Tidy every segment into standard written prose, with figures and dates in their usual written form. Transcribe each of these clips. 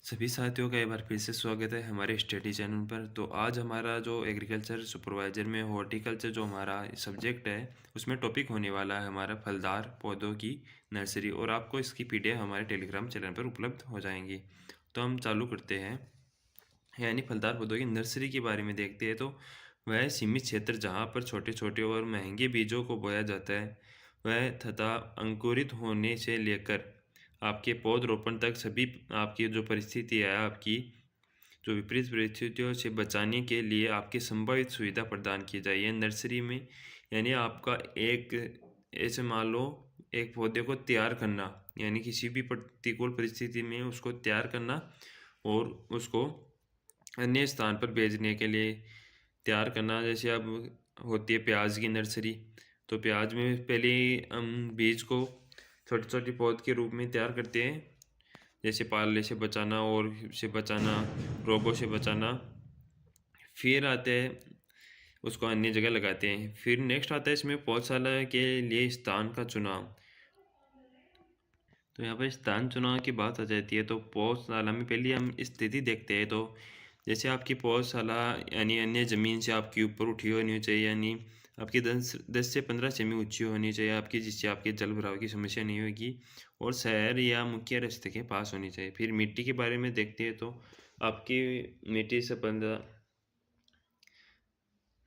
सभी साथियों का एक बार फिर से स्वागत है हमारे स्टडी चैनल पर। तो आज हमारा जो एग्रीकल्चर सुपरवाइजर में हॉर्टिकल्चर जो हमारा सब्जेक्ट है, उसमें टॉपिक होने वाला है हमारा फलदार पौधों की नर्सरी। और आपको इसकी पीडीएफ हमारे टेलीग्राम चैनल पर उपलब्ध हो जाएंगी। तो हम चालू करते हैं। यानी फलदार पौधों की नर्सरी के बारे में देखते हैं। तो वह सीमित क्षेत्र जहाँ पर छोटे छोटे और महंगे बीजों को बोया जाता है, वह तथा अंकुरित होने से लेकर आपके पौधरोपण तक सभी आपकी जो परिस्थिति है, आपकी जो विपरीत परिस्थितियों से बचाने के लिए आपकी संभावित सुविधा प्रदान की जाए ये नर्सरी में। यानी आपका एक ऐसे मान लो एक पौधे को तैयार करना, यानी किसी भी प्रतिकूल परिस्थिति में उसको तैयार करना और उसको अन्य स्थान पर भेजने के लिए तैयार करना। जैसे अब होती है प्याज की नर्सरी, तो प्याज में पहले हम बीज को छोटे छोटे पौध के रूप में तैयार करते हैं, जैसे पाले से बचाना और से बचाना, रोगों से बचाना। फिर आते हैं उसको अन्य जगह लगाते हैं। फिर नेक्स्ट आता है इसमें पौधशाला के लिए स्थान का चुनाव। तो यहाँ पर स्थान चुनाव की बात आ जाती है। तो पौधशाला में पहले हम स्थिति देखते हैं। तो जैसे आपकी पौधशाला यानी अन्य ज़मीन से आपके ऊपर उठी होनी चाहिए, यानी आपकी 10 से 15 सेमी ऊंची होनी चाहिए आपकी, जिससे आपके जल भराव की समस्या नहीं होगी। और शहर या मुख्य रास्ते के पास होनी चाहिए। फिर मिट्टी के बारे में देखते हैं। तो आपकी मिट्टी से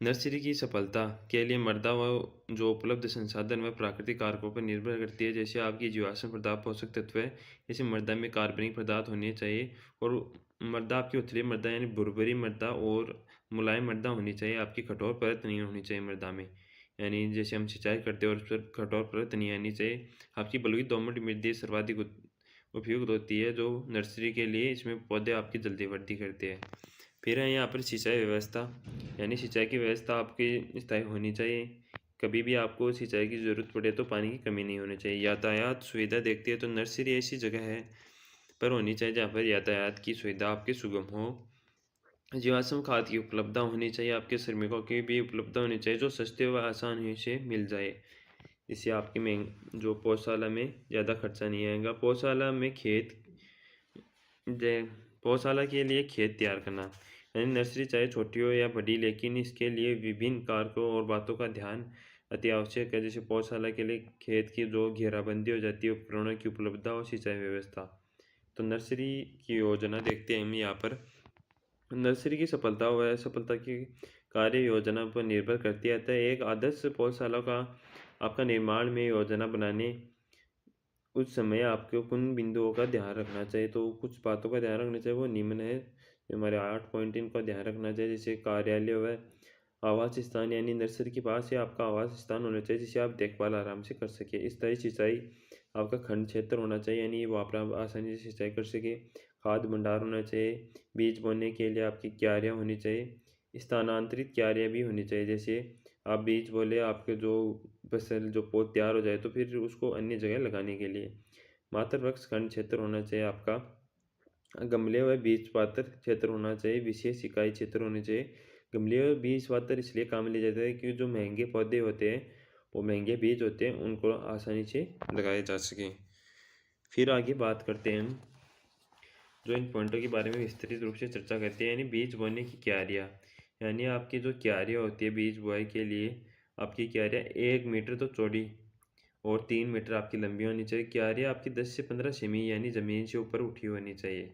नर्सरी की सफलता के लिए मृदा व जो उपलब्ध संसाधन व प्राकृतिक कारकों पर निर्भर करती है। जैसे आपकी जीवाश्म पदार्थ, पोषक तत्व है, जैसे मृदा में कार्बनिक पदार्थ होने चाहिए। और मृदा आपकी उथली मृदा यानी भुरभुरी मृदा और मुलायम मृदा होनी चाहिए। आपकी कठोर परत नहीं होनी चाहिए मृदा में, यानी जैसे हम सिंचाई करते हैं और उस पर कठोर परत नहीं आनी चाहिए। आपकी बलुई दोमट मृदा सर्वाधिक उपयुक्त होती है जो नर्सरी के लिए, इसमें पौधे आपकी जल्दी वृद्धि करते हैं। फिर है यहाँ पर सिंचाई व्यवस्था, यानी सिंचाई की व्यवस्था आपकी स्थायी होनी चाहिए। कभी भी आपको सिंचाई की ज़रूरत पड़े तो पानी की कमी नहीं होनी चाहिए। यातायात सुविधा देखती है। तो नर्सरी ऐसी जगह है पर होनी चाहिए जहाँ पर यातायात की सुविधा आपकी सुगम हो। जीवाश्म खाद की उपलब्धता होनी चाहिए। आपके श्रमिकों की भी उपलब्धता होनी चाहिए जो सस्ते व आसानी से मिल जाए। इससे आपकी जो पौधशाला में ज़्यादा खर्चा नहीं आएगा। पौधशाला में खेत पौधशाला के लिए खेत तैयार करना, यानी नर्सरी चाहे छोटी हो या बड़ी, लेकिन इसके लिए विभिन्न कारकों और बातों का ध्यान अति आवश्यक है। जैसे पौधशाला के लिए खेत की जो घेराबंदी हो जाती है, उपकरणों की उपलब्धता और सिंचाई व्यवस्था। तो नर्सरी की योजना देखते हैं हम यहाँ पर। नर्सरी की सफलता व असफलता की कार्य योजना पर निर्भर करती है। अतः एक आदर्श पौधशाला का आपका निर्माण में योजना बनाने उस समय आपको किन बिंदुओं का ध्यान रखना चाहिए। तो कुछ बातों का ध्यान रखना चाहिए, वो निम्न है। हमारे 8 पॉइंट इनका ध्यान रखना चाहिए। जैसे कार्यालय व आवास स्थान, यानी नर्सरी के पास ही आपका आवास स्थान होना चाहिए जिससे आप देखभाल आराम से कर सके। स्थायी सिंचाई आपका खंड क्षेत्र होना चाहिए, यानी वहाँ पर आप आसानी से सिंचाई कर सके। खाद भंडार होना चाहिए। बीज बोने के लिए आपकी क्यारियाँ होनी चाहिए। स्थानांतरित क्यारियाँ भी होनी चाहिए। जैसे आप बीज बोले, आपके जो फसल जो पौध तैयार हो जाए तो फिर उसको अन्य जगह लगाने के लिए। मात्र वृक्ष खंड क्षेत्र होना चाहिए आपका। गमले व बीज पात्र क्षेत्र होना चाहिए। विशेष इकाई क्षेत्र होने चाहिए। गमले व बीज पात्र इसलिए काम लिए जाते हैं कि जो महंगे पौधे होते हैं, वो महंगे बीज होते हैं, उनको आसानी से लगाए जा सकें। फिर आगे बात करते हैं हम जो इन पॉइंटों के बारे में विस्तृत रूप से चर्चा करते हैं, यानी बीज बोने की क्यारियाँ। यानी आपकी जो क्यारियाँ होती है बीज बुआई के लिए, आपकी क्यारियाँ 1 मीटर तो चौड़ी और 3 मीटर आपकी लंबी होनी चाहिए। क्यारियाँ आपकी 10 से 15 सेमी यानी ज़मीन से ऊपर उठी होनी चाहिए।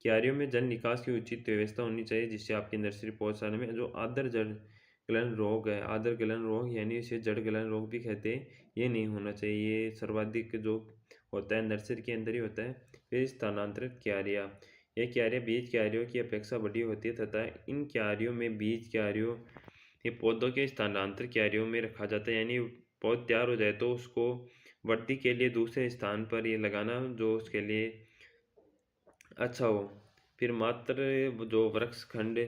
क्यारियों में जल निकास की उचित व्यवस्था होनी चाहिए जिससे आपकी नर्सरी पौधशाला में जो आदर जड़ गलन रोग है, आदर गलन रोग यानी इसे जड़ गलन रोग भी कहते हैं, ये नहीं होना चाहिए। ये सर्वाधिक जो होता है नर्सरी के अंदर ही होता है। फिर स्थानांतरित क्यारियाँ, ये क्यारियाँ बीज क्यारियों की अपेक्षा बड़ी होती है तथा इन क्यारियों में बीज क्यारियों ये पौधों के स्थानांतर क्यारियों में रखा जाता है। यानी पौध तैयार हो जाए तो उसको वृद्धि के लिए दूसरे स्थान पर ये लगाना जो उसके लिए अच्छा हो। फिर मात्र जो वृक्ष खंड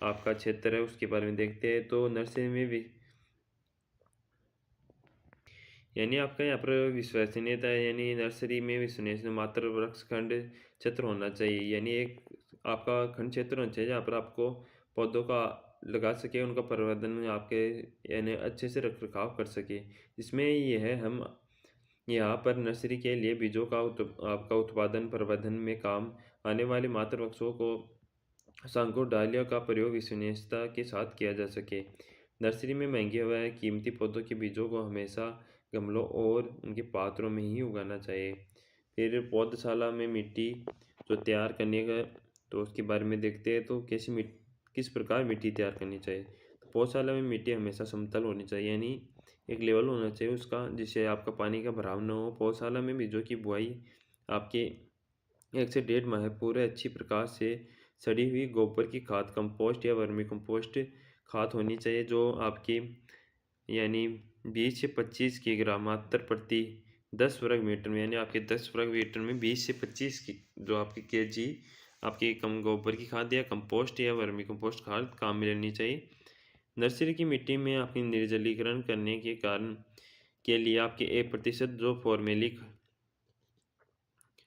आपका क्षेत्र है उसके बारे में देखते हैं। तो नर्सरी में भी यानी आपका यहाँ पर विश्वसनीयता है, यानी नर्सरी में विश्वसनीय मात्र वृक्ष खंड क्षेत्र होना चाहिए। यानी एक आपका खंड क्षेत्र होना चाहिए जहाँ पर आपको पौधों का लगा सके, उनका प्रवर्धन आपके यानी अच्छे से रख रखाव कर सके। इसमें ये है हम यहाँ पर नर्सरी के लिए बीजों का आपका उत्पादन प्रबंधन में काम आने वाले मातृ वृक्षों को संकुल डालियों का प्रयोग विश्वसनीयता के साथ किया जा सके। नर्सरी में महंगे व कीमती पौधों के बीजों को हमेशा गमलों और उनके पात्रों में ही उगाना चाहिए। फिर पौधशाला में मिट्टी जो तैयार करने का, तो उसके बारे में देखते हैं। तो किस प्रकार मिट्टी तैयार करनी चाहिए। तो पौधशाला में मिट्टी हमेशा समतल होनी चाहिए, यानी एक लेवल होना चाहिए उसका, जिससे आपका पानी का भराव न हो। पौधशाला में बीजों की बुआई आपके 1 से 1.5 माह पूरे अच्छी प्रकार से सड़ी हुई गोबर की खाद, कंपोस्ट या वर्मी कंपोस्ट खाद होनी चाहिए, जो आपकी यानी 20 से 25 किलोग्राम मात्र प्रति 10 वर्ग मीटर में, यानी आपके 10 वर्ग मीटर में 20 से 25 की जो आपके केजी आपकी कम गोबर की खाद या कंपोस्ट या वर्मी कंपोस्ट खाद काम में लेनी चाहिए। नर्सरी की मिट्टी में आपकी निर्जलीकरण करने के कारण के लिए आपके 1%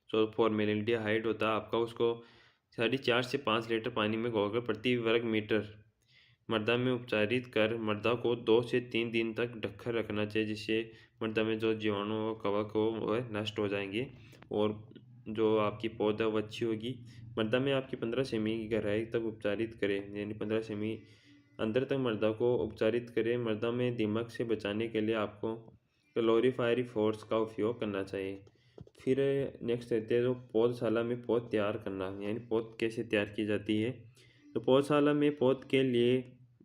जो फॉर्मेलिडिहाइड होता है आपका, उसको 4.5 से 5 लीटर पानी में घोलकर प्रति वर्ग मीटर मृदा में उपचारित कर मृदा को 2 से 3 दिन तक ढककर रखना चाहिए, जिससे मृदा में जो जीवाणु और कवक हो वह नष्ट हो जाएंगे और जो आपकी पौधा वो अच्छी होगी। मृदा में आपकी 15 सेमी की गहराई तक उपचारित करें, यानी 15 सेमी अंदर तक मृदा को उपचारित करें। मृदा में दीमक से बचाने के लिए आपको क्लोरीफायरी फोर्स का उपयोग करना चाहिए। फिर नेक्स्ट रहते हैं जो पौधशाला में पौध तैयार करना, यानी पौध कैसे तैयार की जाती है। तो पौधशाला में पौध के लिए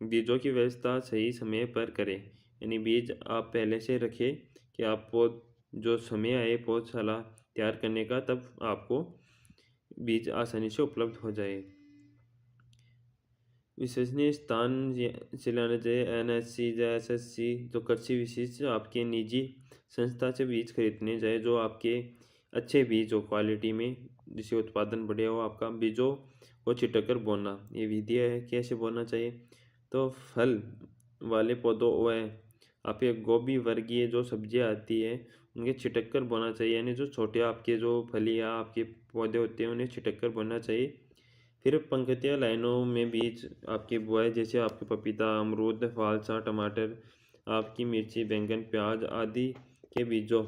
बीजों की व्यवस्था सही समय पर करें, यानी बीज आप पहले से रखें कि आप पौध जो समय आए पौधशाला तैयार करने का, तब आपको बीज आसानी से उपलब्ध हो जाए। विश्वसनीय स्थान से लाना चाहिए। NSC या SSC जो कृषि विशेष आपके निजी संस्था से बीज खरीदने जाए, जो आपके अच्छे बीज हो क्वालिटी में, जिससे उत्पादन बढ़िया हो आपका। बीजों को छिटक कर बोना, ये विधि है कैसे बोना चाहिए। तो फल वाले पौधों व आपके गोभी वर्गीय जो सब्जियां आती है उनके छिटक कर बोना चाहिए, यानी जो छोटे आपके जो फलियां आपके पौधे होते हैं उन्हें छिटक कर बोना चाहिए। फिर पंक्तियाँ लाइनों में बीज आपके बुआई, जैसे आपके पपीता, अमरूद, फालसा, टमाटर, आपकी मिर्ची, बैंगन, प्याज आदि के बीजों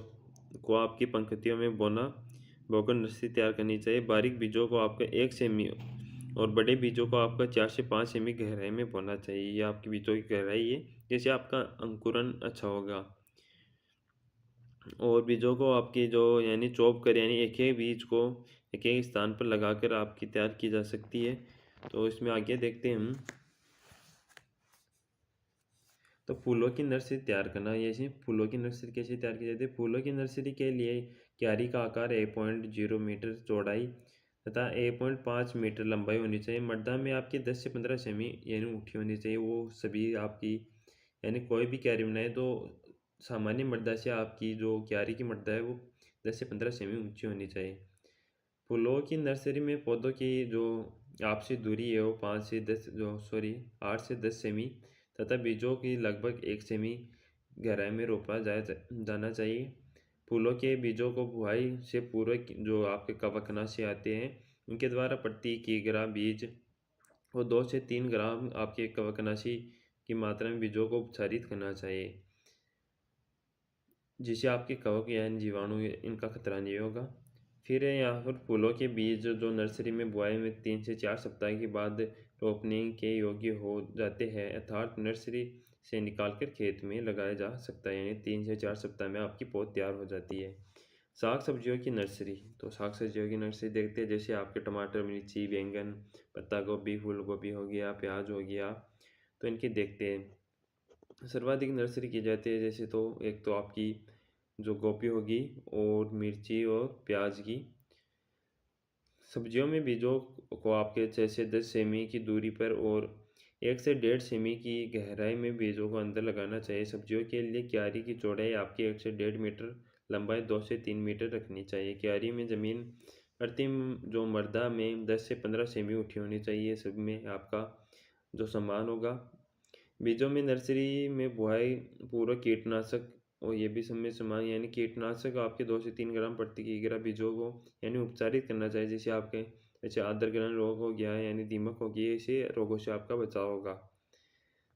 को आपकी पंक्तियों में बोकर नर्सरी तैयार करनी चाहिए। बारीक बीजों को आपका 1 सेमी और बड़े बीजों को आपका 4 से 5 सेमी गहराई में बोना चाहिए। ये आपकी बीजों की गहराई है, जैसे आपका अंकुरन अच्छा होगा। और बीजों को आपकी जो यानी चॉप कर, यानी एक एक बीज को एक एक स्थान पर लगाकर आपकी तैयार की जा सकती है। तो इसमें आगे देखते हैं हम। तो फूलों की नर्सरी तैयार करना, जैसे फूलों की नर्सरी कैसे तैयार की जाती है। फूलों की नर्सरी के लिए क्यारी का आकार 1.0 मीटर चौड़ाई तथा 1.5 मीटर लंबाई होनी चाहिए। मृदा में आपकी 10 से 15 सेमी यानी ऊँटी होनी चाहिए, वो सभी आपकी, यानी कोई भी क्यारी बनाए तो सामान्य मृदा से आपकी जो क्यारी की मृदा है वो 10 से 15 सेमी ऊंची होनी चाहिए। फूलों की नर्सरी में पौधों की जो आपसी दूरी है वो 8 से 10 सेमी तथा बीजों की लगभग 1 सेमी गहराई में रोपा जाना चाहिए। फूलों के बीजों को बुआई से पूर्व जो आपके कवकनाशी आते हैं उनके द्वारा प्रति किग्रा बीज और 2 से 3 ग्राम आपके कवकनाशी की मात्रा में बीजों को उपचारित करना चाहिए, जिससे आपके कवक या जीवाणु इनका खतरा नहीं होगा। फिर यहाँ पर फूलों के बीज जो नर्सरी में बुआई में 3 से 4 सप्ताह के बाद रोपने के योग्य हो जाते हैं, अर्थात नर्सरी से निकालकर खेत में लगाया जा सकता है, यानी 3 से 4 सप्ताह में आपकी पौध तैयार हो जाती है। साग सब्जियों की नर्सरी, तो साग सब्जियों की नर्सरी देखते हैं, जैसे आपके टमाटर, मिर्ची, बैंगन, पत्ता गोभी, फूल गोभी हो गया, प्याज हो गया, तो इनके देखते हैं। सर्वाधिक नर्सरी की जाती है, जैसे तो एक तो आपकी जो गोभी होगी और मिर्ची और प्याज की। सब्जियों में बीजों को आपके 6 से 10 सेमी की दूरी पर और 1 से 1.5 सेमी की गहराई में बीजों को अंदर लगाना चाहिए। सब्जियों के लिए क्यारी की चौड़ाई आपकी 1 से 1.5 मीटर, लंबाई 2 से 3 मीटर रखनी चाहिए। क्यारी में ज़मीन प्रति जो मृदा में 10 से 15 सेमी उठी होनी चाहिए, सब में आपका जो समान होगा। बीजों में नर्सरी में बुआई पूर्व कीटनाशक और ये भी समय समान, यानी कीटनाशक आपके 2 से 3 ग्राम प्रति किग्रा बीजों को यानी उपचारित करना चाहिए, जैसे आपके जैसे आद्रगलन रोग हो गया है, यानी दीमक हो गई है, ऐसे रोगों से आपका बचाव होगा।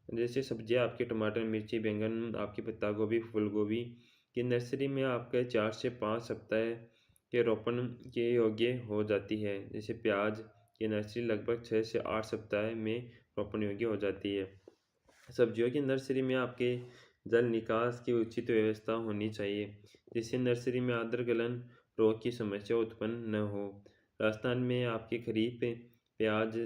जैसे सब्जियां आपके टमाटर, मिर्ची, बैंगन, आपकी पत्ता गोभी, फूल गोभी की नर्सरी में आपके 4 से 5 सप्ताह के रोपण के योग्य हो जाती है। जैसे प्याज की नर्सरी लगभग 6 से 8 सप्ताह में रोपण योग्य हो जाती है। सब्जियों की नर्सरी में आपके जल निकास की उचित व्यवस्था होनी चाहिए, जिससे नर्सरी में आर्द्र गलन रोग की समस्या उत्पन्न न हो। राजस्थान में आपके खरीफ प्याज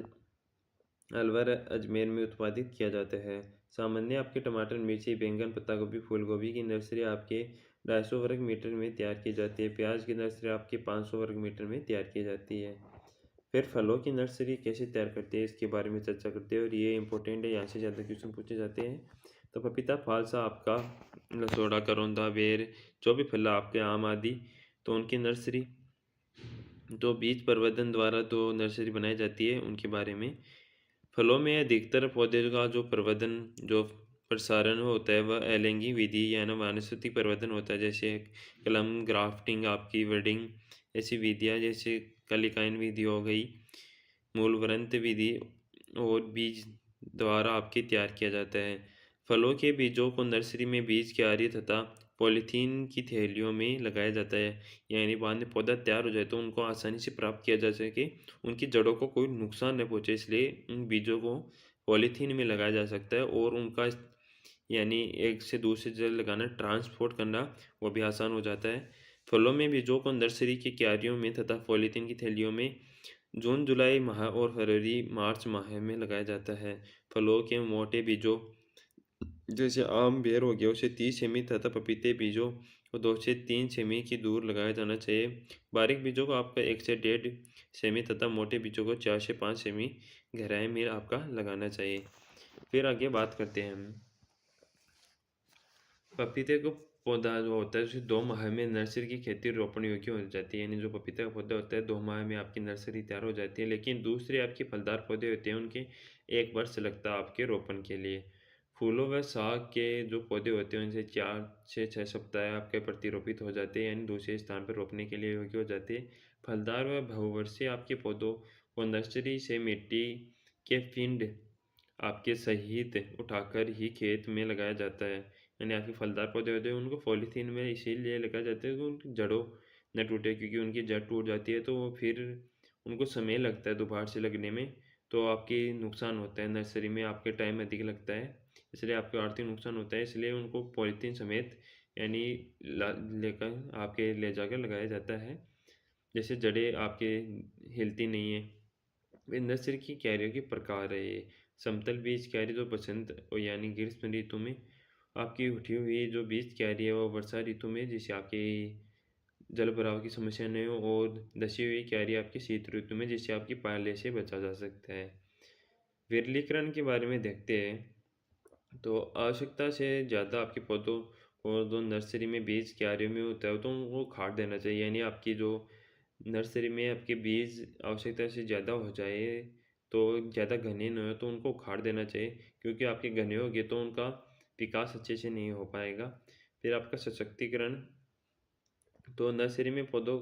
अलवर अजमेर में उत्पादित किया जाता है। सामान्य आपके टमाटर, मिर्ची, बैंगन, पत्ता गोभी, फूल गोभी की नर्सरी आपके 250 वर्ग मीटर में तैयार की जाती है। प्याज की नर्सरी आपके 500 वर्ग मीटर में तैयार की जाती है। फिर फलों की नर्सरी कैसे तैयार करते हैं इसके बारे में चर्चा करते हैं, और ये इंपॉर्टेंट है, यहाँ से ज़्यादा क्वेश्चन पूछे जाते हैं। तो पपीता, फालसा आपका, लसोड़ा, करौंदा, बेर, जो भी फल आपके आम आदि, तो उनकी नर्सरी, तो बीज प्रवर्धन द्वारा तो नर्सरी बनाई जाती है उनके बारे में। फलों में अधिकतर पौधे का जो प्रवर्धन, जो प्रसारण होता है, वह एलैंगिक विधि यानी वानस्पतिक प्रवर्धन होता है। जैसे कलम ग्राफ्टिंग, आपकी वर्डिंग, ऐसी विधियाँ जैसे कलिकाइन विधि हो गई, मूलव्रंत विधि, और बीज द्वारा आपके तैयार किया जाता है। फलों के बीजों को नर्सरी में बीज क्यारी तथा पॉलीथीन की थैलियों में लगाया जाता है। यानी बाद में पौधा तैयार हो जाए तो उनको आसानी से प्राप्त किया जा सके, उनकी जड़ों को कोई नुकसान न पहुंचे, इसलिए उन बीजों को पॉलीथीन में लगाया जा सकता है, और उनका यानी एक से दूसरी जगह लगाना, ट्रांसपोर्ट करना, वो भी आसान हो जाता है। फलों में बीजों को नर्सरी की क्यारियों में तथा पॉलीथीन की थैलियों में जून जुलाई माह और फरवरी मार्च माह में लगाया जाता है। फलों के मोटे बीजों, जैसे आम, बेर हो गया, उसे 30 सेमी तथा पपीते बीजों को 2 से 3 सेमी की दूर लगाया जाना चाहिए। बारीक बीजों को आपका 1 से 1.5 सेमी तथा मोटे बीजों को 4 से 5 सेमी गहराई में आपका लगाना चाहिए। फिर आगे बात करते हैं हम पपीते को। पौधा जो होता है उसे 2 माह में नर्सरी की खेती रोपण योग्य हो जाती है। यानी जो पपीते का पौधा होता है 2 माह में आपकी नर्सरी तैयार हो जाती है। लेकिन दूसरे आपके फलदार पौधे होते हैं उनके 1 वर्ष लगता है आपके रोपण के लिए। फूलों व साग के जो पौधे होते हैं उनसे 4 से 6 सप्ताह आपके प्रतिरोपित हो जाते हैं, यानी दूसरे स्थान पर रोपने के लिए योग्य हो जाते हैं। फलदार व बहुवर्षीय आपके पौधों को नर्सरी से मिट्टी के पिंड आपके सहित उठाकर ही खेत में लगाया जाता है। यानी आपके फलदार पौधे होते हैं उनको पॉलीथीन में इसीलिए लगाया जाता है कि उनकी जड़ों न टूटे, क्योंकि उनकी जड़ टूट जाती है तो फिर उनको समय लगता है दोबारा से लगने में, तो आपकी नुकसान होता है, नर्सरी में आपके टाइम अधिक लगता है, इसलिए आपको आर्थिक नुकसान होता है। इसलिए उनको पॉलीथीन समेत यानी लेकर आपके ले जाकर लगाया जाता है, जैसे जड़ें आपके हिलती नहीं है। नर्सरी की क्यारियों के प्रकार है ये। समतल बीज क्यारी जो बसंत और यानी ग्रीष्म ऋतु में आपकी उठी हुई जो बीज क्यारी है वो वर्षा ऋतु में, जिससे आपकी जल भराव की समस्या नहीं हो, और दसी हुई क्यारी आपकी शीत ऋतु में, जिससे आपकी पाले से बचा जा सकता है। विरलीकरण के बारे में देखते हैं, तो आवश्यकता से ज़्यादा आपके पौधों को जो नर्सरी में बीज क्यारियों में होता है तो उनको खाद देना चाहिए। यानी आपकी जो नर्सरी में आपके बीज आवश्यकता से ज़्यादा हो जाए, तो ज़्यादा घने न हो तो उनको उखाड़ देना चाहिए, क्योंकि आपके घने हो गए तो उनका विकास अच्छे से नहीं हो पाएगा। फिर आपका सशक्तिकरण, तो नर्सरी में पौधों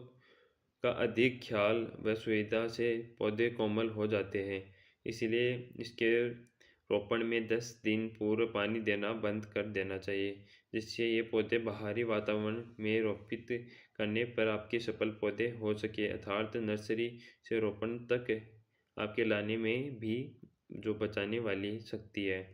का अधिक ख्याल व सुविधा से पौधे कोमल हो जाते हैं, इसलिए इसके रोपण में 10 दिन पूर्व पानी देना बंद कर देना चाहिए, जिससे ये पौधे बाहरी वातावरण में रोपित करने पर आपके सफल पौधे हो सके, अर्थात नर्सरी से रोपण तक आपके लाने में भी जो बचाने वाली शक्ति है।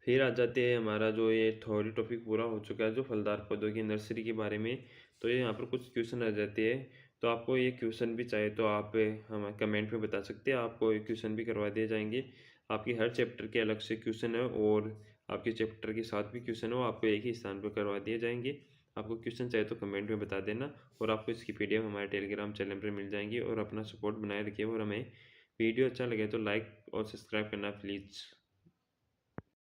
फिर आ जाते हैं, हमारा जो ये थ्योरी टॉपिक पूरा हो चुका है जो फलदार पौधों की नर्सरी के बारे में, तो ये यहाँ पर कुछ क्वेश्चन आ जाते हैं। तो आपको ये क्वेश्चन भी चाहिए तो आप हमें कमेंट में बता सकते हैं, आपको ये क्वेश्चन भी करवा दिए जाएंगे। आपकी हर चैप्टर के अलग से क्वेश्चन है, और आपके चैप्टर के साथ भी क्वेश्चन हो, आपको एक ही स्थान पर करवा दिए जाएंगे। आपको क्वेश्चन चाहिए तो कमेंट में बता देना, और आपको इसकी PDF हमारे टेलीग्राम चैनल पर मिल जाएंगी। और अपना सपोर्ट बनाए रखिए, और हमें वीडियो अच्छा लगे तो लाइक और सब्सक्राइब करना प्लीज़।